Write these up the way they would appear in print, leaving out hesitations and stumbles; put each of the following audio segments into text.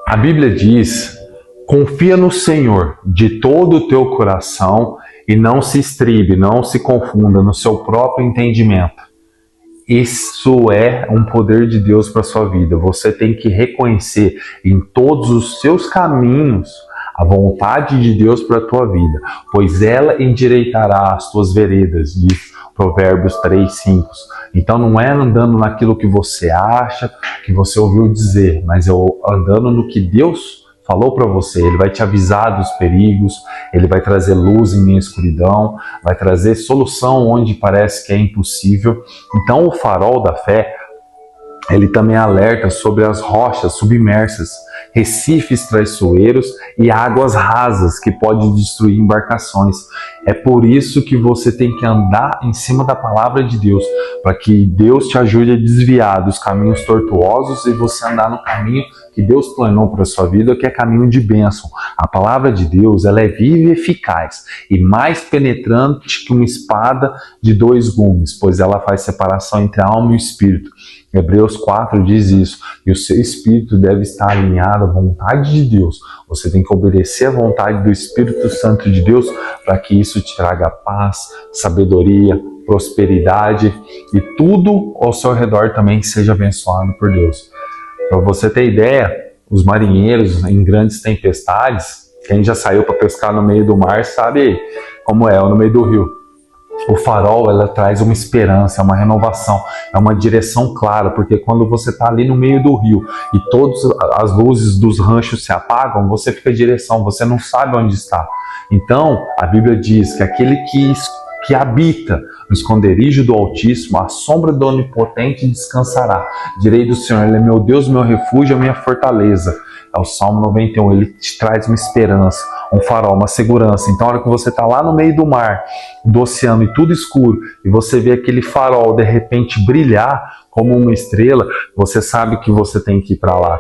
A Bíblia diz: confia no Senhor de todo o teu coração e não se estribe, não se confunda no seu próprio entendimento. Isso é um poder de Deus para a sua vida. Você tem que reconhecer em todos os seus caminhos a vontade de Deus para a tua vida, pois ela endireitará as tuas veredas, diz Provérbios 3:5. Então não é andando naquilo que você acha, que você ouviu dizer, mas é andando no que Deus falou para você. Ele vai te avisar dos perigos, ele vai trazer luz em meio à escuridão, vai trazer solução onde parece que é impossível. Então o farol da fé, ele também alerta sobre as rochas submersas, recifes traiçoeiros e águas rasas que podem destruir embarcações. É por isso que você tem que andar em cima da palavra de Deus, para que Deus te ajude a desviar dos caminhos tortuosos e você andar no caminho que Deus planeou para a sua vida, que é caminho de bênção. A palavra de Deus, ela é viva e eficaz e mais penetrante que uma espada de dois gumes, pois ela faz separação entre a alma e o espírito. Hebreus 4 diz isso, e o seu espírito deve estar alinhado à vontade de Deus. Você tem que obedecer à vontade do Espírito Santo de Deus para que isso te traga paz, sabedoria, prosperidade e tudo ao seu redor também seja abençoado por Deus. Para você ter ideia, os marinheiros em grandes tempestades, quem já saiu para pescar no meio do mar sabe como é, ou no meio do rio. O farol, ela traz uma esperança, uma renovação, é uma direção clara, porque quando você está ali no meio do rio e todas as luzes dos ranchos se apagam, você fica em direção, você não sabe onde está. Então, a Bíblia diz que aquele que habita no esconderijo do Altíssimo, à sombra do Onipotente descansará. Direi do Senhor, Ele é meu Deus, meu refúgio, a minha fortaleza. É o Salmo 91, ele te traz uma esperança, um farol, uma segurança. Então, a hora que você está lá no meio do mar, do oceano e tudo escuro, e você vê aquele farol de repente brilhar como uma estrela, você sabe que você tem que ir para lá.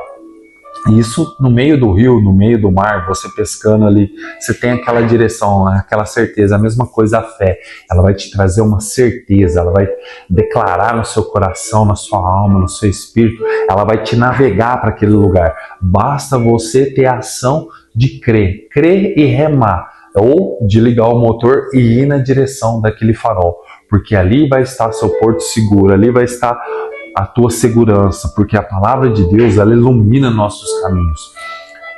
Isso no meio do rio, no meio do mar, você pescando ali, você tem aquela direção, aquela certeza. A mesma coisa a fé, ela vai te trazer uma certeza, ela vai declarar no seu coração, na sua alma, no seu espírito, ela vai te navegar para aquele lugar. Basta você ter a ação de crer e remar, ou de ligar o motor e ir na direção daquele farol, porque ali vai estar seu porto seguro, ali vai estar a tua segurança, porque a palavra de Deus, ela ilumina nossos caminhos.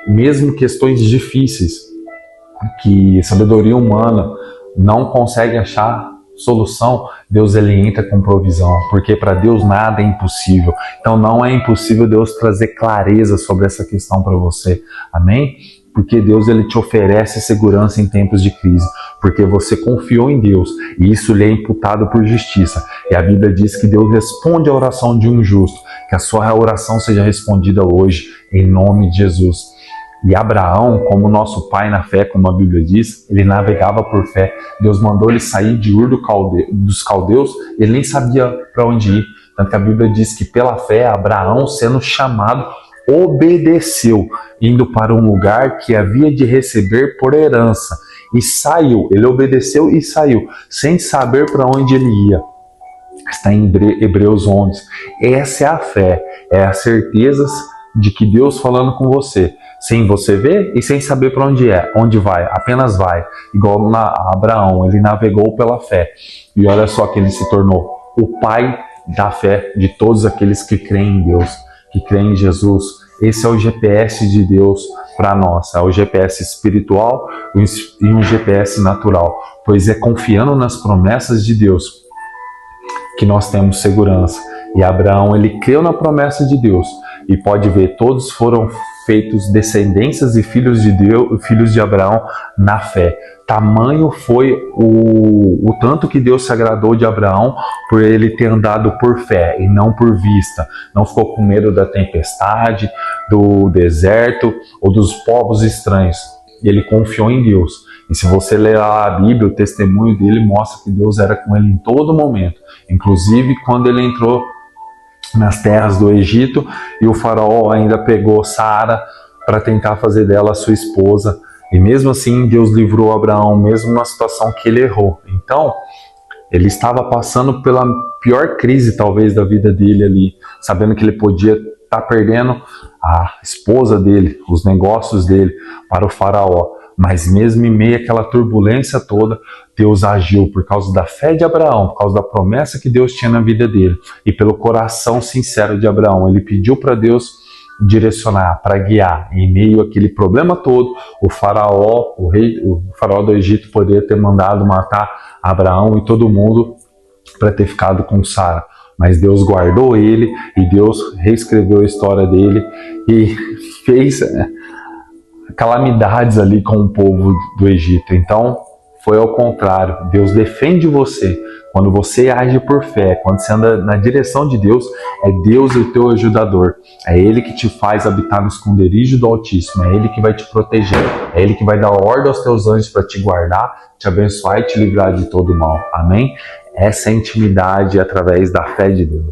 Mesmo questões difíceis, que a sabedoria humana não consegue achar solução, Deus ele entra com provisão, porque para Deus nada é impossível. Então não é impossível Deus trazer clareza sobre essa questão para você. Amém? Porque Deus ele te oferece segurança em tempos de crise, porque você confiou em Deus e isso lhe é imputado por justiça. E a Bíblia diz que Deus responde a oração de um justo, que a sua oração seja respondida hoje, em nome de Jesus. E Abraão, como nosso pai na fé, como a Bíblia diz, ele navegava por fé. Deus mandou ele sair de Ur dos caldeus, ele nem sabia para onde ir. Tanto que a Bíblia diz que pela fé, Abraão, sendo chamado, obedeceu, indo para um lugar que havia de receber por herança. E saiu, ele obedeceu e saiu, sem saber para onde ele ia. Está em Hebreus 11. Essa é a fé, é a certeza de que Deus falando com você, sem você ver e sem saber para onde vai, apenas vai. Igual Abraão, ele navegou pela fé. E olha só que ele se tornou o pai da fé de todos aqueles que creem em Deus, que creem em Jesus. Esse é o GPS de Deus para nós, é o GPS espiritual e um GPS natural, pois é confiando nas promessas de Deus que nós temos segurança. E Abraão, ele creu na promessa de Deus, e pode ver, todos foram feitos descendências e filhos de Deus, filhos de Abraão na fé. Tamanho foi o tanto que Deus se agradou de Abraão por ele ter andado por fé e não por vista. Não ficou com medo da tempestade, do deserto ou dos povos estranhos. Ele confiou em Deus. E se você ler a Bíblia, o testemunho dele mostra que Deus era com ele em todo momento. Inclusive quando ele entrou nas terras do Egito e o faraó ainda pegou Sara para tentar fazer dela a sua esposa. E mesmo assim, Deus livrou Abraão, mesmo na situação que ele errou. Então, ele estava passando pela pior crise, talvez, da vida dele ali, sabendo que ele podia estar perdendo a esposa dele, os negócios dele para o faraó. Mas mesmo em meio àquela turbulência toda, Deus agiu por causa da fé de Abraão, por causa da promessa que Deus tinha na vida dele e pelo coração sincero de Abraão. Ele pediu para Deus direcionar, para guiar. Em meio àquele problema todo, o faraó do Egito poderia ter mandado matar Abraão e todo mundo para ter ficado com Sara. Mas Deus guardou ele e Deus reescreveu a história dele e fez calamidades ali com o povo do Egito. Então, foi ao contrário. Deus defende você. Quando você age por fé, quando você anda na direção de Deus, é Deus o teu ajudador. É Ele que te faz habitar no esconderijo do Altíssimo. É Ele que vai te proteger. É Ele que vai dar ordem aos teus anjos para te guardar, te abençoar e te livrar de todo mal. Amém? Essa é a intimidade através da fé de Deus.